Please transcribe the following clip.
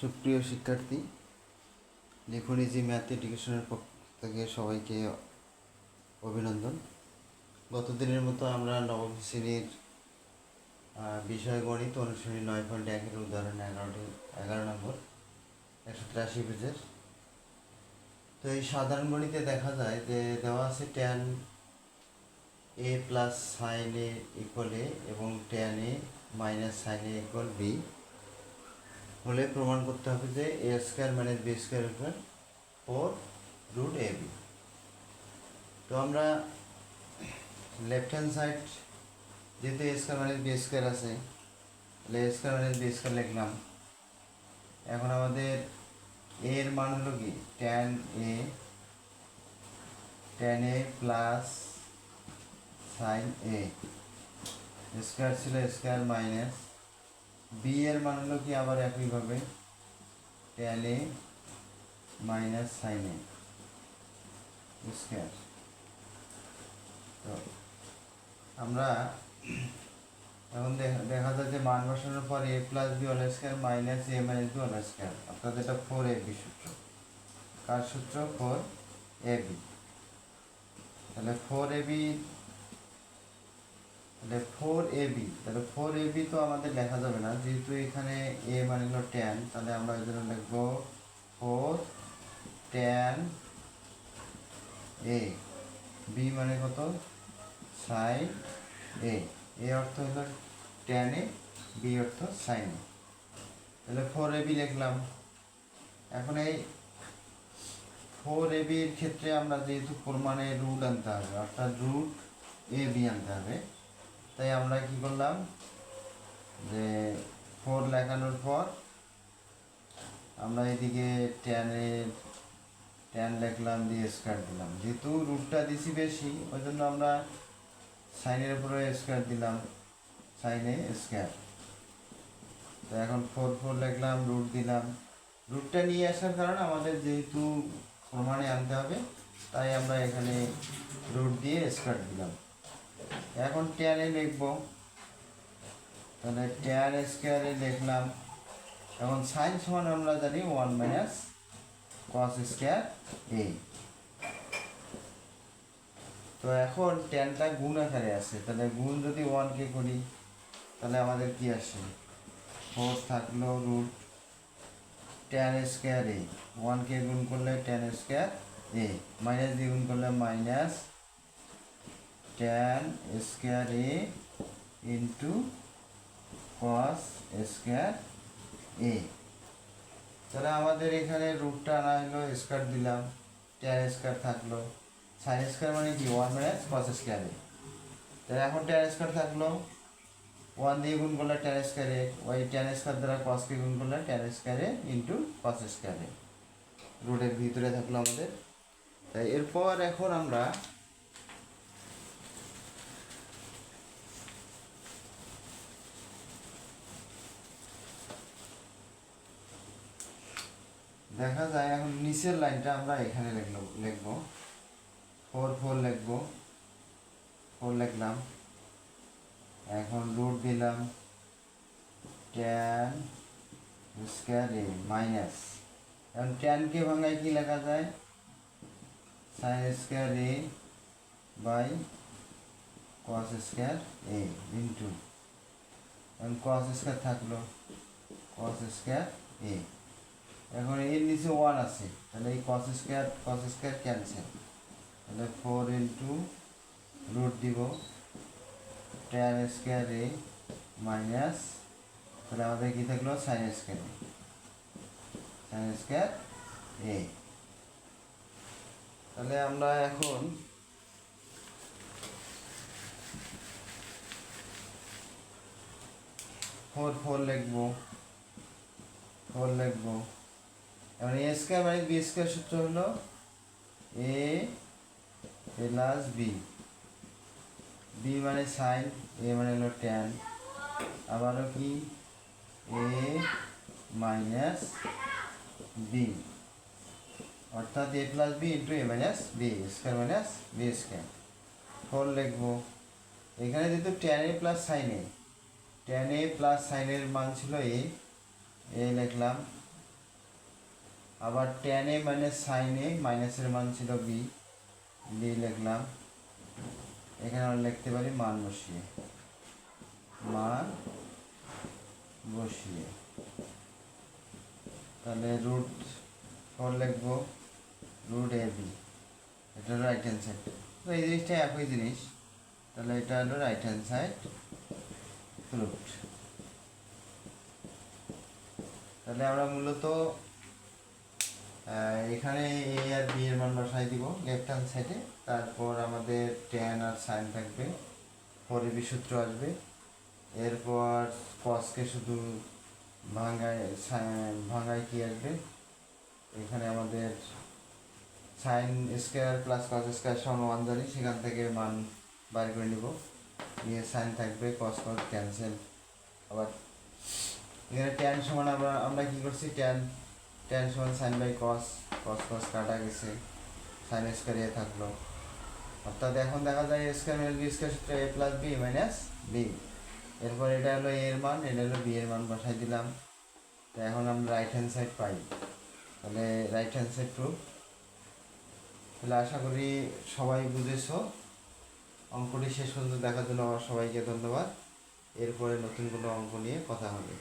সুপ্রিয় শিক্ষার্থী, লিখুন ইজি ম্যাথ এডুকেশনের পক্ষ থেকে সবাইকে অভিনন্দন। গত দিনের মতো আমরা নবম শ্রেণীর বিষয় গণিত অনুশ্রেণী 9.1-এর উদাহরণ 11 নম্বর 183 পেজের। তো এই সাধারণ গণিতে দেখা যায় যে দেওয়া আছে tan a plus sine a equal a এবং tan a minus sine a equal b হলে প্রমাণ করতে হবে যে a square minus B square equal 4√ab। তো আমরা লেফট হ্যান্ড সাইড যেহেতু a square minus B square আছে, তাহলে a square minus B square লিখলাম। এখন আমাদের এর মান হলো কি tan a plus sine a square ছিল স্কোয়ার মাইনাস বি এর মান হলো কি আবার একইভাবে tan a minus sine a square. তো আমরা এখন দেখা যায় যে মান বসানোর পর a plus b whole square minus a minus b whole square, অর্থাৎ এটা 4ab সূত্র। কার সূত্র? 4ab। তাহলে 4ab তাহলে 4ab তো আমাদের লেখা যাবে না, যেহেতু এখানে এ মানে হলো tan, তাহলে আমরা এই জন্য লিখবো 4 tan a, বি মানে কত সাইন এ, এ অর্থ হলো tan a, বি অর্থ সাইন এ। তাহলে 4ab লিখলাম। এখন এই 4ab এর ক্ষেত্রে আমরা যেহেতু প্রমাণে রুট আনতে হবে, অর্থাৎ রুট ab আনতে হবে, তাই আমরা কি করলাম যে 4 লেখানোর পর আমরা এদিকে tan লিখলাম, দিয়ে স্কোয়ার দিলাম। যেহেতু রুটটা দিছি বেশি, ওই জন্য আমরা সাইনের উপরে স্কোয়ার দিলাম, সাইনে স্কোয়ার। তো এখন 4 লিখলাম, রুট দিলাম। রুটটা নিয়ে আসার কারণে আমাদের যেহেতু প্রমাণে আনতে হবে, তাই আমরা এখানে রুট দিয়ে স্কোয়ার দিলাম। এখন tan এ লিখবো, তাহলে tan স্কোয়ারে লিখলাম। এখন সাইন সমান আমরা জানি 1 মাইনাস কস স্কোয়ার এ। তো এখন ট্যানটা গুণ আকারে আছে, তাহলে গুণ যদি 1কে করি তাহলে আমাদের কি আসে? 4 থাকলো রুট tan স্কোয়ার এ, 1কে গুণ করলে tan স্কোয়ার এ, মাইনাস দিয়ে গুণ করলে minus tan square A into cos square এ। তাহলে আমাদের এখানে রুটটা আনা হলো, স্কোয়ার দিলাম, tan স্কোয়ার থাকলো, সাইন স্কোয়ার মানে কি 1 মাইনাস কস স্কোয়ার এ। তাহলে এখন tan স্কোয়ার থাকলো, 1 দিয়ে গুণ করলে tan স্কোয়ার এ, ওই tan স্কোয়ার দ্বারা কসকে গুণ করলে tan square A into cos square এ, রুটের ভিতরে থাকলো আমাদের। তাই এরপর এখন আমরা দেখা যায় এখন নিচের লাইনটা আমরা এখানে লিখবো 4 লিখবো, 4 লিখলাম। এখন রুট দিলাম tan স্কোয়ার এ মাইনাস, এখন ট্যানকে ভাঙায় কি লেখা যায়? Sine square A by cos square A into, এখন কস স্কোয়ার থাকলো, কস স্কোয়ার এ। এখন এর নিচে 1 আছে, তাহলে এই কস স্কোয়ার ক্যান্সেল, তাহলে 4 ইন্টু রুট দিব tan স্কোয়ার এ মাইনাস, তাহলে আমাদের কি থাকলো সাইন স্কোয়ার এ। তাহলে আমরা এখন ফোর লিখবো, এখন এ স্কোয়ার মানে বি স্কোয়ার সূত্র হলো এ প্লাস বি, বি মানে সাইন, এ মানে হলো ট্যান, আবারও কি এ মাইনাস বি, অর্থাৎ A plus B into A minus B square minus B square. 4 লিখবো, এখানে যেহেতু tan A plus sine A, tan A plus সাইনের মান ছিল এ লিখলাম, আবার tan a minus sine A, মাইনাসের মান ছিল বি, বি লিখলাম। এখানে আমরা লিখতে পারি মান বসিয়ে, মান বসিয়ে তাহলে রুট 4 লিখবো, রুট এ বি, এটা হলো রাইট হ্যান্ড সাইড। তো এই জিনিসটা একই জিনিস, তাহলে এটা হলো রাইট হ্যান্ড সাইড রুট। তাহলে আমরা মূলত এখানে এ আর বি এর মান বসাই দিব লেফট হ্যান্ড সাইডে। তারপর আমাদের ট্যান আর সাইন থাকবে, পরে বি সূত্র আসবে। এরপর কসকে শুধু ভাঙায় কি আসবে, এখানে আমাদের sine square plus cos square সমান 1 জানি, সেখান থেকে মান বার করে নিব, নিয়ে সাইন থাকবে, কস কস ক্যান্সেল। আবার এখানে ট্যান সমান আমরা কি করছি, ট্যান ট্যান সমান সাইন বাই কস, কস কস কাটা গেছে, সাইন স্কোয়ার এ থাকলো। অর্থাৎ এখন দেখা যায় এ স্কোয়ার মাইনাস বি স্কোয়ার সূত্র এ প্লাস বি মাইনাস বি। এরপর এটা হলো এ এর মান, এটা হলো বি এর মান বসাই দিলাম। তো এখন আমরা রাইট হ্যান্ড সাইড পাই, তাহলে রাইট হ্যান্ড সাইড প্রুফ। তাহলে আশা করি সবাই বুঝেছো। অঙ্কটি শেষ পর্যন্ত দেখার জন্য আমার সবাইকে ধন্যবাদ। এরপরে নতুন কোনো অঙ্ক নিয়ে কথা হবে।